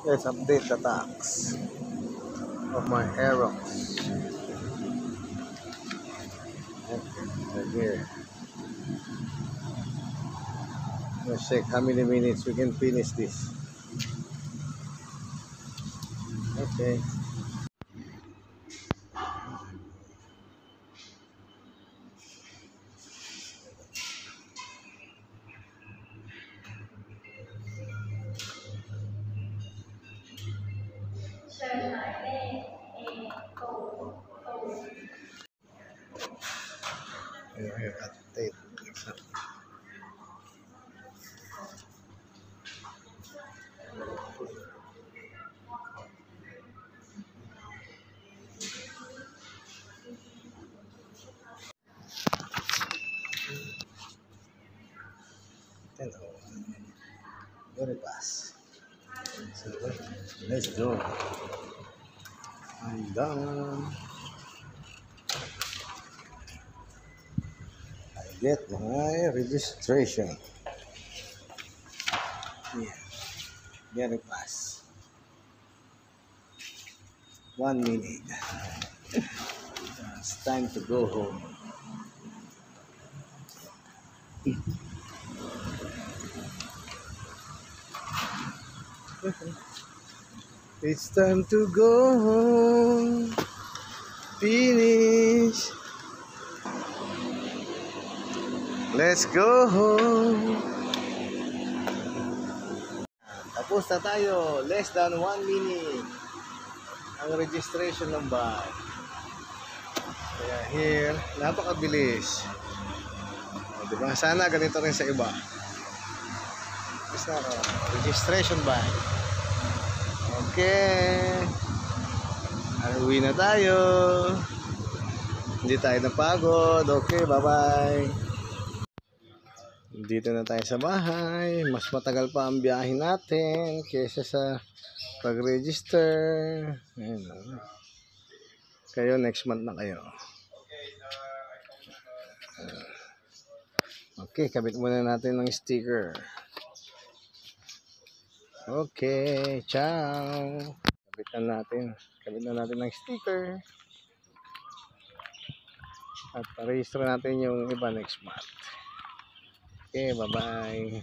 Let's update the tax of my Aerox. Right here. Let's check how many minutes we can finish this. Okay. Here, update. Hello. Very fast. So let's go. I'm done. I get my registration. Yeah. Very fast. 1 minute. It's time to go home. It's time to go home. Finish. Let's go home. Tapos na tayo. Less than 1 minute ang registration ng bike. Kaya here, napakabilis. Diba? Sana ganito rin sa iba. Basta registration bike. Okay. Uwi na tayo. Hindi tayo napagod. Okay, bye-bye. Dito na tayo sa bahay. Mas matagal pa ang biyahe natin kaysa sa pag-register. Ayun. Kayo next month na kayo. Okay, kabit muna natin ng sticker. Okay, ciao. Kabit na natin ng sticker. At register natin yung iba next month. Okay, bye-bye.